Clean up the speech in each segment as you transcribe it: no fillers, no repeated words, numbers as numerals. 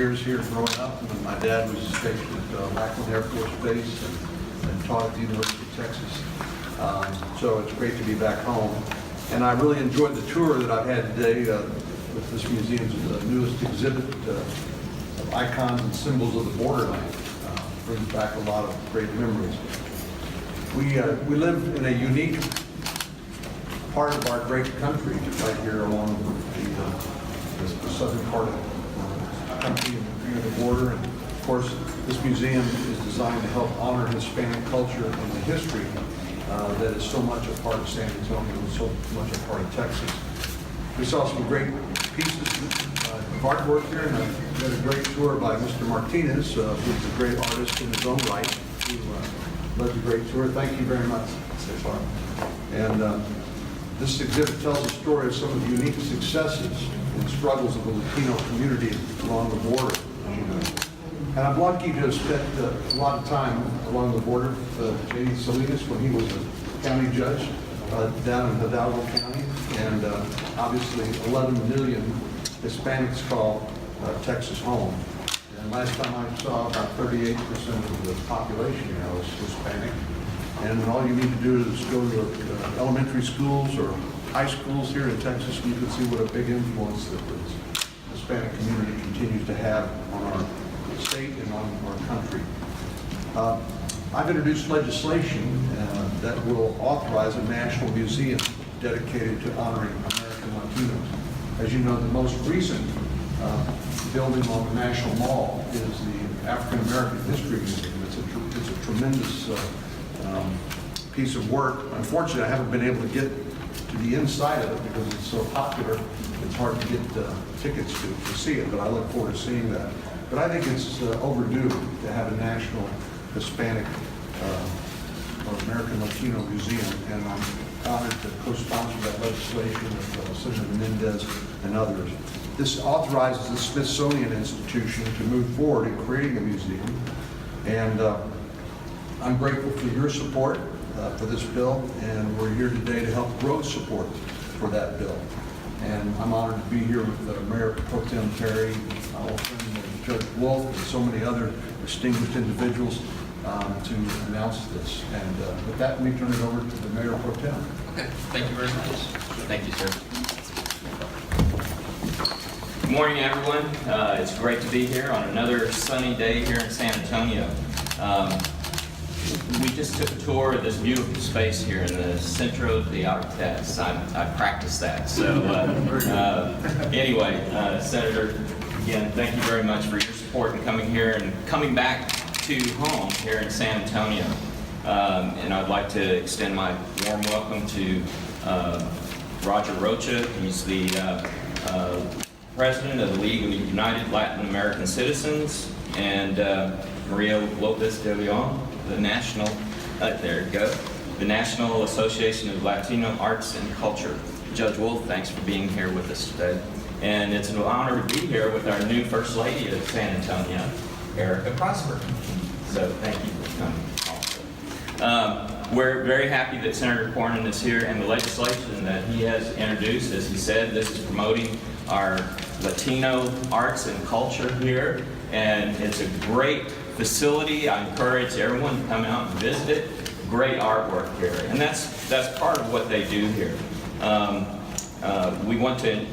years here growing up. And my dad was stationed at Lackland Air Force Base and taught at the University of Texas. So it's great to be back home. And I really enjoyed the tour that I've had today with this museum's newest exhibit of icons and symbols of the borderland. Brings back a lot of great memories. We live in a unique part of our great country, right here along the southern part of the country and the border. And of course, this museum is designed to help honor Hispanic culture and the history that is so much a part of San Antonio and so much a part of Texas. We saw some great pieces of artwork here, and we had a great tour by Mr. Martinez, who's a great artist in his own right, who led the great tour. Thank you very much so far. And this exhibit tells the story of some of the unique successes and struggles of the Latino community along the border. And I'm lucky to have spent a lot of time along the border with J.D. Salinas when he was a county judge down in Hidalgo County. And obviously 11 million Hispanics call Texas home. And last time I saw, about 38% of the population here was Hispanic. And all you need to do is go to elementary schools or high schools here in Texas, and you can see what a big influence that the Hispanic community continues to have on our state and on our country. I've introduced legislation that will authorize a national museum dedicated to honoring American Latinos. As you know, the most recent building on the National Mall is the African American History Museum. It's a tremendous piece of work. Unfortunately, I haven't been able to get to the inside of it because it's so popular. It's hard to get tickets to see it, but I look forward to seeing that. But I think it's overdue to have a national Hispanic or American Latino museum, and I'm honored to co-sponsor that legislation with Senator Menendez and others. This authorizes the Smithsonian Institution to move forward in creating a museum, and I'm grateful for your support for this bill, and we're here today to help grow support for that bill. And I'm honored to be here with Mayor Pro Tem Terry, my old friend Judge Wolf, and so many other distinguished individuals to announce this. And with that, let me turn it over to the Mayor Pro Tem. Okay, thank you very much. Thank you, sir. Good morning, everyone. It's great to be here on another sunny day here in San Antonio. We just took a tour of this beautiful space here in the Centro de Artes. I practiced that. So anyway, Senator, again, thank you very much for your support in coming here and coming back to home here in San Antonio. And I'd like to extend my warm welcome to Roger Rocha. He's the president of the League of United Latin American Citizens, and Maria Lopez de Leon, the National, there you go, the National Association of Latino Arts and Culture. Judge Wolf, thanks for being here with us today. And it's an honor to be here with our new First Lady of San Antonio, Erica Prosper. So thank you for coming also. We're very happy that Senator Cornyn is here, and the legislation that he has introduced, as he said, this is promoting our Latino arts and culture here, and it's a great facility. I encourage everyone to come out and visit it. Great artwork here, and that's part of what they do here. We want to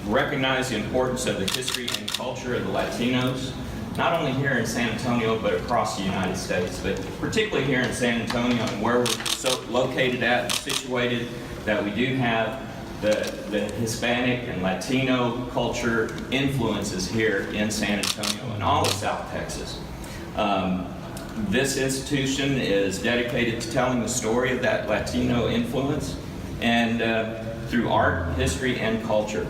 recognize the importance of the history and culture of the Latinos, not only here in San Antonio, but across the United States, but particularly here in San Antonio and where we're so located at and situated, that we do have the Hispanic and Latino culture influences here in San Antonio and all of South Texas. This institution is dedicated to telling the story of that Latino influence, and through art, history, and culture.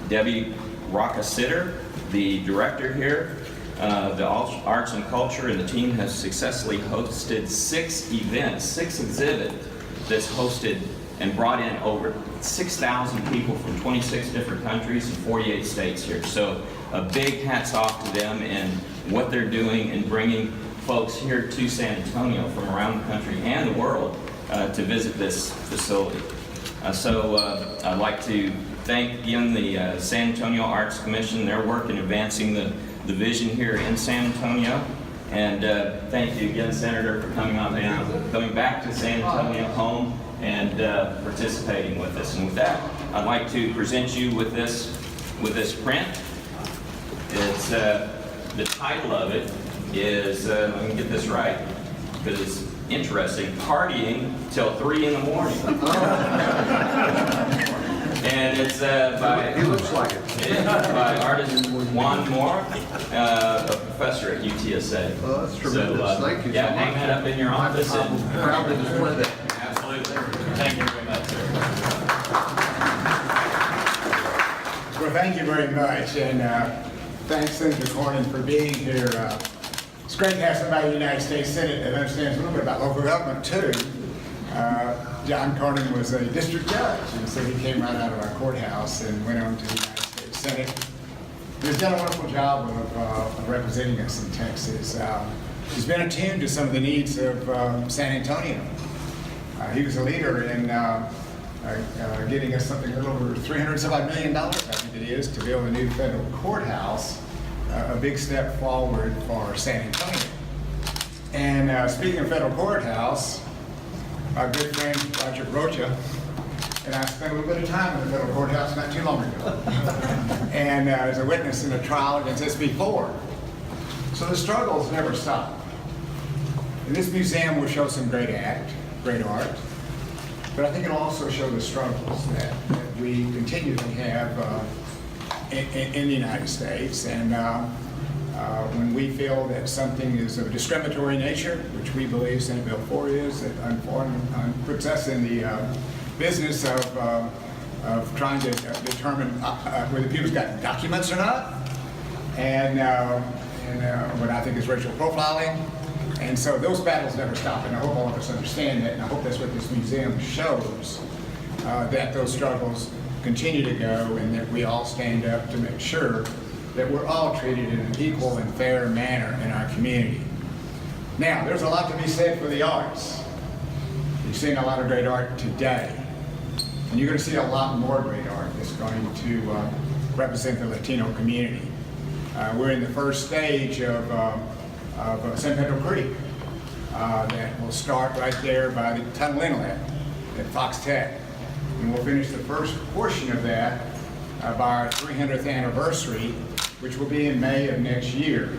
Debbie Rocca-Sitter, the director here, the Arts and Culture, and the team has successfully hosted 6 events, 6 exhibits that's hosted and brought in over 6,000 people from 26 different countries and 48 states here. So a big hats off to them and what they're doing in bringing folks here to San Antonio from around the country and the world to visit this facility. So I'd like to thank again the San Antonio Arts Commission, their work in advancing the vision here in San Antonio. And thank you again, Senator, for coming on down, coming back to San Antonio home and participating with us. And with that, I'd like to present you with this print. It's the title of it is, let me get this right, because it's interesting, Partying Till 3 in the Morning. And it's by... He looks like it. By artist Juan Moore, a professor at UTSA. Oh, that's tremendous. So, Thank you yeah, so hang much. that up in your office. I'm proud to display that. Absolutely. Thank you very much, sir. Well, thank you very much, and thanks, Senator Cornyn, for being here. It's great to have somebody in the United States Senate that understands a little bit about local government, too. John Cornyn was a district judge, and so he came right out of our courthouse and went on to the United States Senate. He's done a wonderful job of representing us in Texas. He's been attuned to some of the needs of San Antonio. He was a leader in getting us something a little over $375 million, I think it is, to build a new federal courthouse, a big step forward for San Antonio. And speaking of federal courthouse, my good friend Roger Rocha and I spent a little bit of time in the federal courthouse not too long ago, and as a witness in a trial against SB4. So the struggles never stop. And this museum will show some great art, but I think it'll also show the struggles that we continue to have in the United States. And when we feel that something is of a discriminatory nature, which we believe Senate Bill 4 is, that puts us in the business of trying to determine whether people's got documents or not, and what I think is racial profiling. And so those battles never stop, and I hope all of us understand that, and I hope that's what this museum shows, that those struggles continue to go, and that we all stand up to make sure that we're all treated in an equal and fair manner in our community. Now, there's a lot to be said for the arts. You've seen a lot of great art today, and you're going to see a lot more great art that's going to represent the Latino community. We're in the first stage of San Pedro Creek that will start right there by the tunnel inlet at Fox Tech, and we'll finish the first portion of that by our 300th anniversary, which will be in May of next year.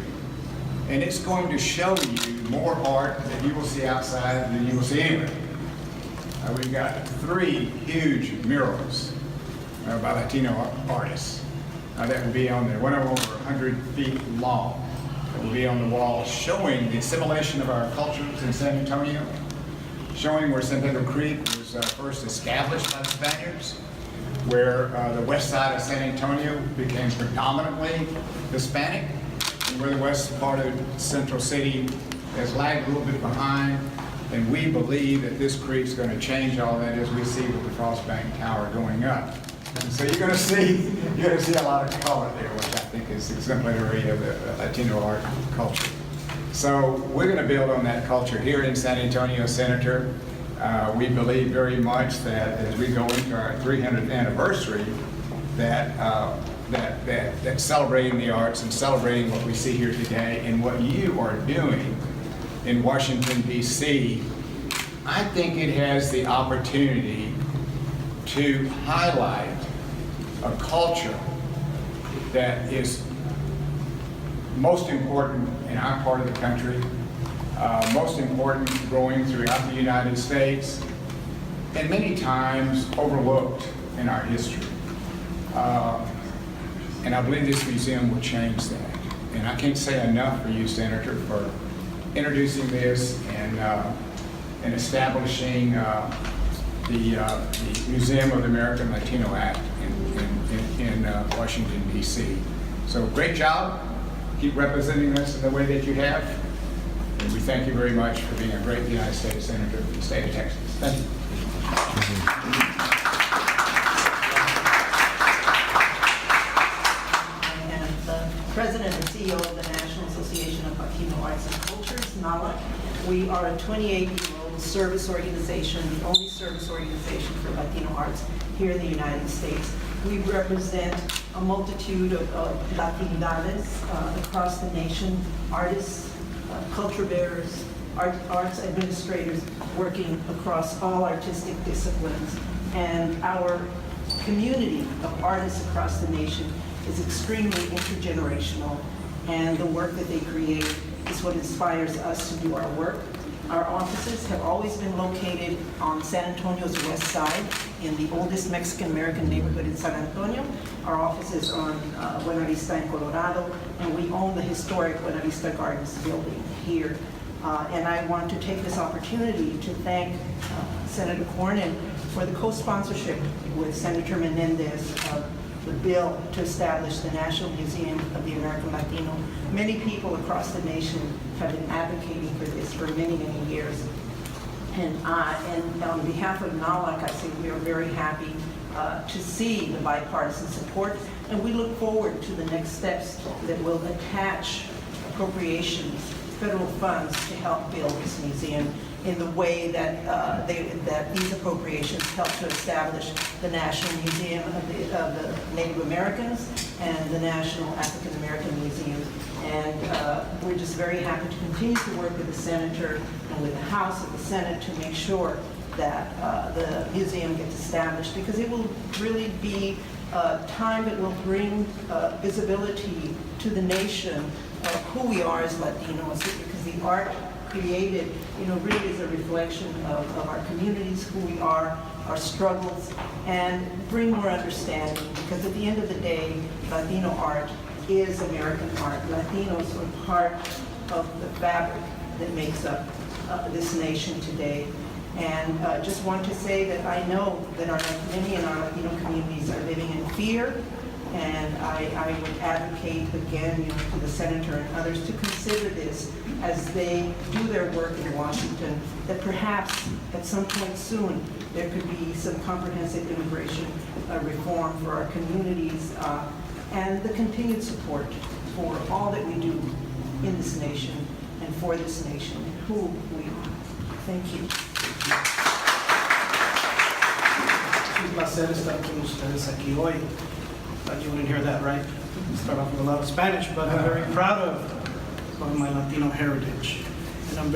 And it's going to show you more art that you will see outside than you will see anywhere. We've got 3 huge murals by Latino artists that will be on there, one of them over 100 feet long, that will be on the wall showing the assimilation of our cultures in San Antonio, showing where San Pedro Creek was first established by the Spaniards, where the west side of San Antonio became predominantly Hispanic, and where the west part of Central City has lagged a little bit behind. And we believe that this creek's going to change all that, as we see with the Frostbank Tower going up. And so you're going to see a lot of color there, which I think is exemplary of the Latino art culture. So we're going to build on that culture here in San Antonio, Senator. We believe very much that as we go into our 300th anniversary, that celebrating the arts and celebrating what we see here today and what you are doing in Washington, D.C., I think it has the opportunity to highlight a culture that is most important in our part of the country, most important growing throughout the United States, and many times overlooked in our history. And I believe this museum will change that. And I can't say enough for you, Senator, for introducing this and establishing the Museum of the American Latino Act in Washington, D.C. So great job. Keep representing us in the way that you have. And we thank you very much for being a great United States Senator for the state of Texas. Thank you. President and CEO of the National Association of Latino Arts and Cultures, NALA. We are a 28-year-old service organization, the only service organization for Latino arts here in the United States. We represent a multitude of Latinidades across the nation, artists, culture bearers, arts administrators working across all artistic disciplines. And our community of artists across the nation is extremely intergenerational, and the work that they create is what inspires us to do our work. Our offices have always been located on San Antonio's west side in the oldest Mexican-American neighborhood in San Antonio. Our office is on Buena Vista in Colorado, and we own the historic Buena Vista Gardens building here. And I want to take this opportunity to thank Senator Cornyn for the co-sponsorship with Senator Menendez of the bill to establish the National Museum of the American Latino. Many people across the nation have been advocating for this for many, many years. And on behalf of NALAC, I say we are very happy to see the bipartisan support, and we look forward to the next steps that will attach appropriations, federal funds to help build this museum in the way that that these appropriations help to establish the National Museum of the Native Americans and the National African American Museum. And we're just very happy to continue to work with the Senator and with the House and the Senate to make sure that the museum gets established, because it will really be a time that will bring visibility to the nation of who we are as Latinos, because the art created, really is a reflection of our communities, who we are, our struggles, and bring more understanding, because at the end of the day, Latino art is American art. Latinos are part of the fabric that makes up this nation today. And just want to say that I know that many in our Latino communities are living in fear, and I would advocate again, to the Senator and others to consider this as they do their work in Washington, that perhaps at some point soon there could be some comprehensive immigration reform for our communities, and the continued support for all that we do in this nation and for this nation and who we are. Thank you. Es un placer estar con ustedes aquí hoy. You wouldn't hear that, right? Start off with a lot of Spanish, but I'm very proud of my Latino heritage. And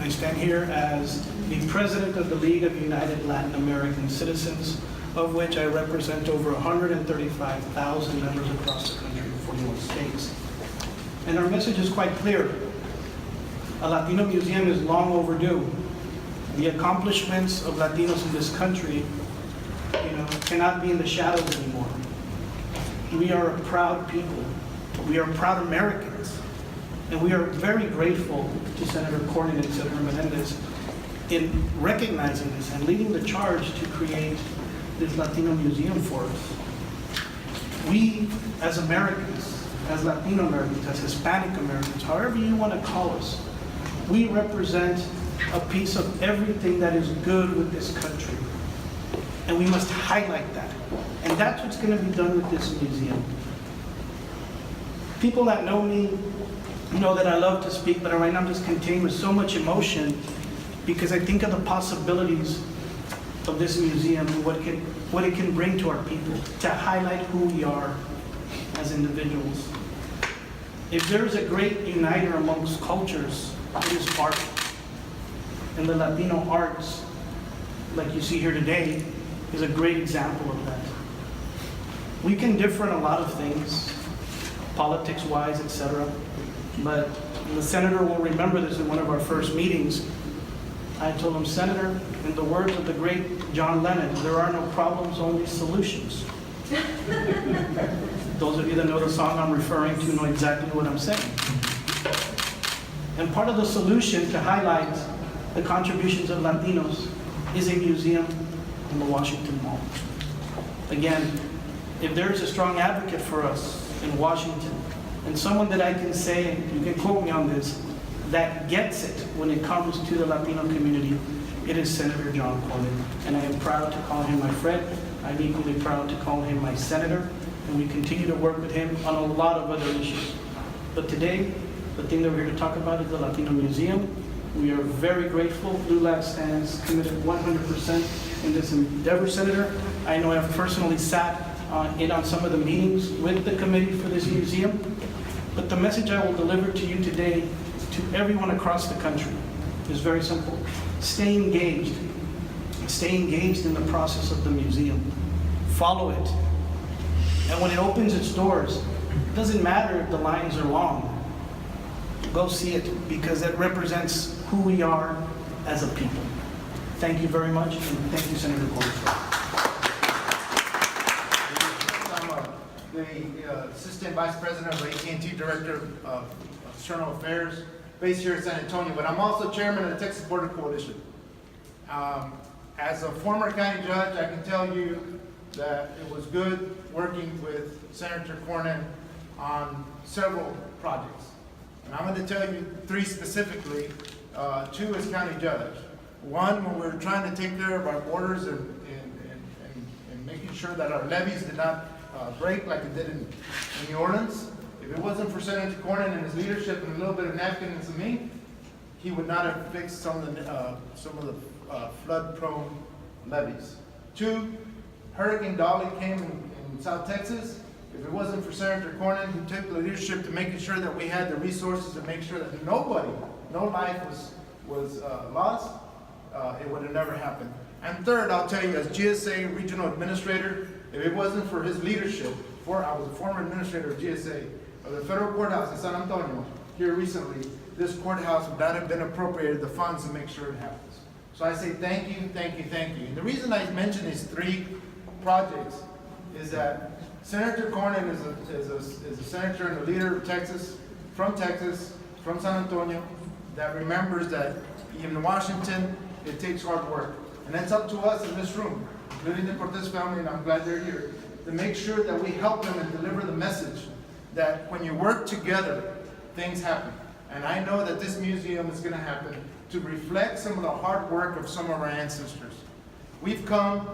I stand here as the president of the League of United Latin American Citizens, of which I represent over 135,000 members across the country in 41 states. And our message is quite clear. A Latino museum is long overdue. The accomplishments of Latinos in this country, cannot be in the shadows anymore. We are a proud people. We are proud Americans. And we are very grateful to Senator Cornyn and Senator Menendez in recognizing this and leading the charge to create this Latino museum for us. We, as Americans, as Latino Americans, as Hispanic Americans, however you want to call us, we represent a piece of everything that is good with this country. And we must highlight that. And that's what's going to be done with this museum. People that know me know that I love to speak, but right now I'm just contained with so much emotion because I think of the possibilities of this museum and what it can bring to our people, to highlight who we are as individuals. If there is a great uniter amongst cultures, it is art. And the Latino arts, like you see here today, is a great example of that. We can differ in a lot of things, politics-wise, etc. But the Senator will remember this in one of our first meetings. I told him, Senator, in the words of the great John Lennon, there are no problems, only solutions. Those of you that know the song I'm referring to know exactly what I'm saying. And part of the solution to highlight the contributions of Latinos is a museum in the Washington Mall. Again, if there is a strong advocate for us in Washington, and someone that I can say, you can quote me on this, that gets it when it comes to the Latino community, it is Senator John Cornyn. And I am proud to call him my friend. I'm equally proud to call him my senator. And we continue to work with him on a lot of other issues. But today, the thing that we're here to talk about is the Latino Museum. We are very grateful. LULAC stands committed 100% in this endeavor, Senator. I know I've personally sat in on some of the meetings with the committee for this museum. But the message I will deliver to you today, to everyone across the country, is very simple. Stay engaged. Stay engaged in the process of the museum. Follow it. And when it opens its doors, it doesn't matter if the lines are long. Go see it, because it represents who we are as a people. Thank you very much, and thank you, Senator Cornyn. I'm the Assistant Vice President of AT&T Director of External Affairs, based here in San Antonio, but I'm also Chairman of the Texas Border Coalition. As a former county judge, I can tell you that it was good working with Senator Cornyn on several projects. And I'm going to tell you three specifically, two as county judge. One, when we were trying to take care of our borders and making sure that our levees did not break like it did in New Orleans. If it wasn't for Senator Cornyn and his leadership and a little bit of napkin and some ink, he would not have fixed some of the flood-prone levees. Two, Hurricane Dolly came in South Texas. If it wasn't for Senator Cornyn, who took the leadership to making sure that we had the resources to make sure that no life was lost, it would have never happened. And third, I'll tell you, as GSA Regional Administrator, if it wasn't for his leadership, I was a former administrator of GSA, of the federal courthouse in San Antonio, here recently, this courthouse would not have been appropriated the funds to make sure it happens. So I say thank you, thank you, thank you. And the reason I mention these three projects is that Senator Cornyn is a senator and a leader of Texas, from San Antonio, that remembers that in Washington, it takes hard work. And it's up to us in this room, including the Cortez family, and I'm glad they're here, to make sure that we help them and deliver the message that when you work together, things happen. And I know that this museum is going to happen to reflect some of the hard work of some of our ancestors. We've come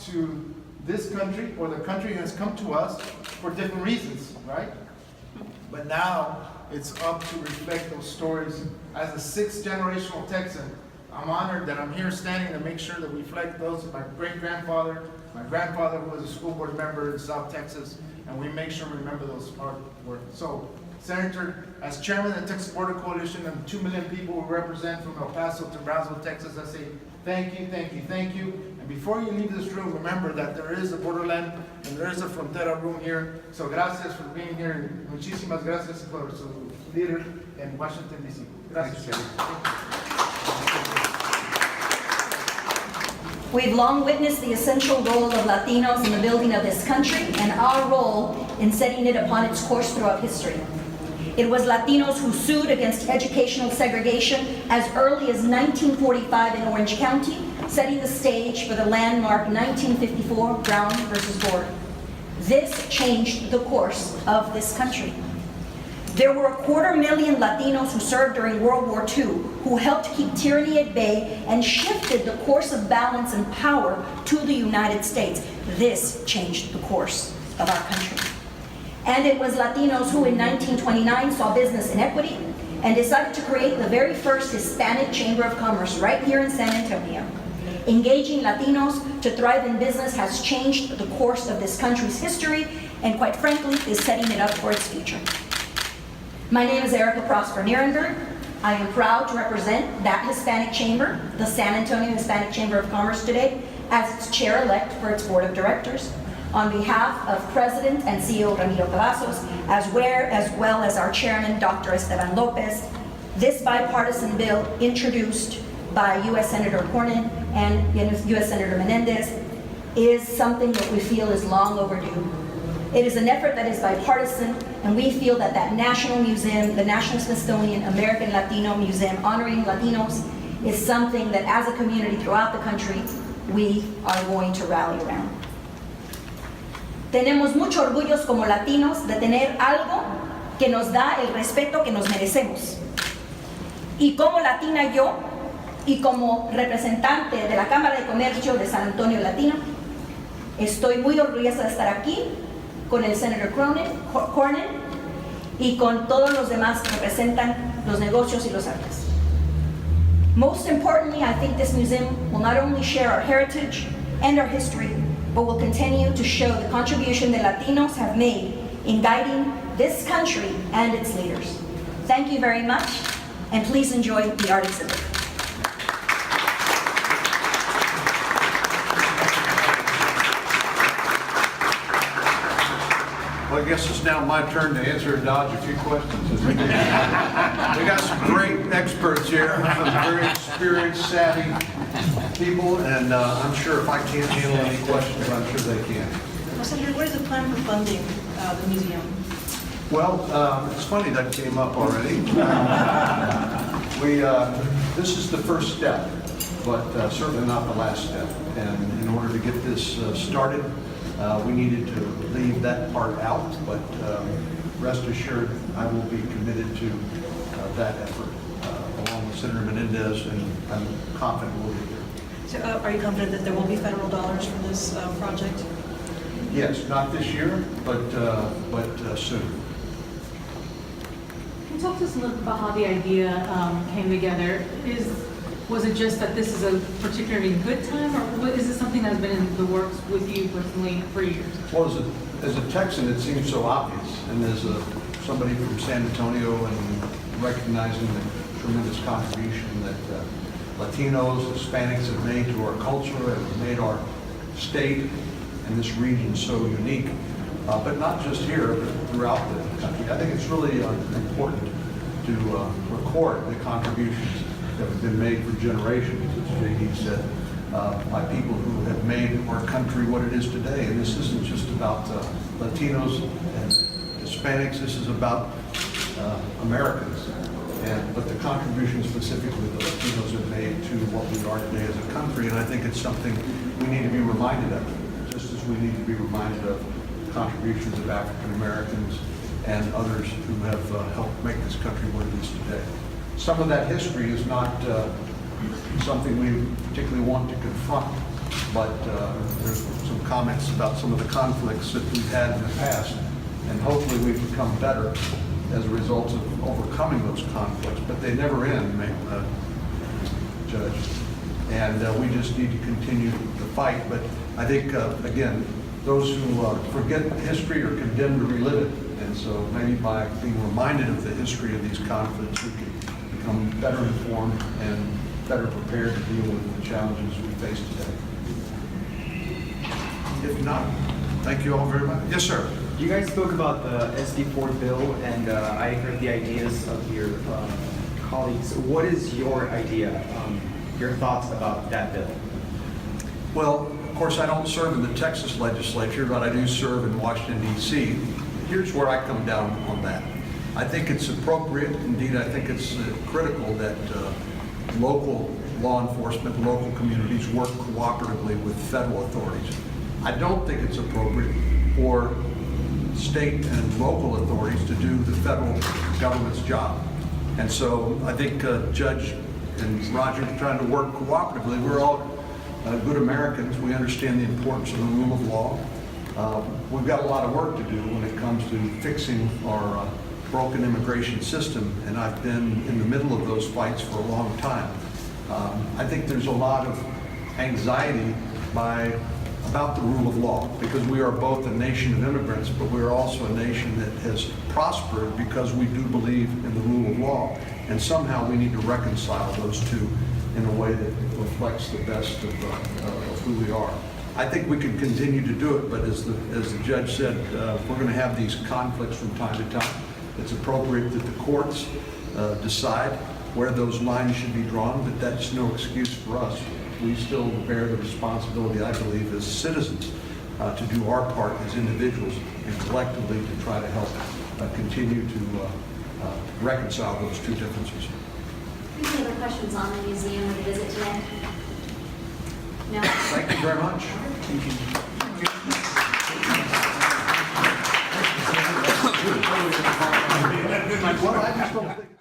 to this country, or the country has come to us for different reasons, right? But now it's up to reflect those stories. As a sixth generational Texan, I'm honored that I'm here standing to make sure that we reflect those of my great-grandfather, my grandfather who was a school board member in South Texas, and we make sure we remember those hard work. So, Senator, as chairman of the Texas Border Coalition and 2 million people we represent from El Paso to Brownsville, Texas, I say thank you, thank you, thank you. And before you leave this room, remember that there is a borderland and there is a frontera room here. So gracias for being here. Muchísimas gracias por su líder en Washington, D.C. Gracias. We've long witnessed the essential role of Latinos in the building of this country and our role in setting it upon its course throughout history. It was Latinos who sued against educational segregation as early as 1945 in Orange County, setting the stage for the landmark 1954 Brown versus Board. This changed the course of this country. There were 250,000 Latinos who served during World War II, who helped keep tyranny at bay and shifted the course of balance and power to the United States. This changed the course of our country. And it was Latinos who in 1929 saw business inequity and decided to create the very first Hispanic Chamber of Commerce right here in San Antonio. Engaging Latinos to thrive in business has changed the course of this country's history and, quite frankly, is setting it up for its future. My name is Erica Prosper Nierenberg. I am proud to represent that Hispanic Chamber, the San Antonio Hispanic Chamber of Commerce today, as its chair-elect for its board of directors. On behalf of President and CEO Ramiro Cavazos, as well as our chairman, Dr. Esteban Lopez, this bipartisan bill introduced by U.S. Senator Cornyn and U.S. Senator Menendez is something that we feel is long overdue. It is an effort that is bipartisan, and we feel that that National Museum, the National Smithsonian American Latino Museum honoring Latinos, is something that as a community throughout the country, we are going to rally around. Tenemos mucho orgullo como latinos de tener algo que nos da el respeto que nos merecemos. Y como latina yo, y como representante de la Cámara de Comercio de San Antonio Latino, estoy muy orgullosa de estar aquí con el Senator Cornyn y con todos los demás que representan los negocios y los artes. Most importantly, I think this museum will not only share our heritage and our history, but will continue to show the contribution that Latinos have made in guiding this country and its leaders. Thank you very much, and please enjoy the art exhibit. Well, I guess it's now my turn to answer and dodge a few questions. We got some great experts here, some very experienced, savvy people, and I'm sure if I can't handle any questions, I'm sure they can. Well, Senator, what is the plan for funding the museum? Well, it's funny that came up already. This is the first step, but certainly not the last step. And in order to get this started, we needed to leave that part out, but rest assured, I will be committed to that effort along with Senator Menendez, and I'm confident we'll get there. So are you confident that there will be federal dollars for this project? Yes, not this year, but soon. Can you talk to us a little bit about how the idea came together? Was it just that this is a particularly good time, or is this something that's been in the works with you personally for years? Well, as a Texan, it seems so obvious, and as somebody from San Antonio, and recognizing the tremendous contribution that Latinos, Hispanics have made to our culture, have made our state and this region so unique, but not just here, but throughout the country. I think it's really important to record the contributions that have been made for generations, as J.D. said, by people who have made our country what it is today. And this isn't just about Latinos and Hispanics, this is about Americans. But the contribution specifically the Latinos have made to what we are today as a country, and I think it's something we need to be reminded of, just as we need to be reminded of contributions of African Americans and others who have helped make this country what it is today. Some of that history is not something we particularly want to confront, but there's some comments about some of the conflicts that we've had in the past, and hopefully we've become better as a result of overcoming those conflicts, but they never end, Judge. And we just need to continue the fight. But I think, again, those who forget history are condemned to relive it. And so maybe by being reminded of the history of these conflicts, we can become better informed and better prepared to deal with the challenges we face today. If not, thank you all very much. Yes, sir. You guys spoke about the SD4 bill, and I heard the ideas of your colleagues. What is your idea, your thoughts about that bill? Well, of course, I don't serve in the Texas legislature, but I do serve in Washington, D.C. Here's where I come down on that. I think it's appropriate, indeed, I think it's critical that local law enforcement, local communities work cooperatively with federal authorities. I don't think it's appropriate for state and local authorities to do the federal government's job. And so I think Judge and Roger are trying to work cooperatively. We're all good Americans. We understand the importance of the rule of law. We've got a lot of work to do when it comes to fixing our broken immigration system, and I've been in the middle of those fights for a long time. I think there's a lot of anxiety about the rule of law, because we are both a nation of immigrants, but we're also a nation that has prospered because we do believe in the rule of law. And somehow we need to reconcile those two in a way that reflects the best of who we are. I think we can continue to do it, but as the judge said, we're going to have these conflicts from time to time. It's appropriate that the courts decide where those lines should be drawn, but that's no excuse for us. We still bear the responsibility, I believe, as citizens to do our part as individuals and collectively to try to help continue to reconcile those two differences. Any other questions on the museum or the visit today? No? Thank you very much. Well, I just don't think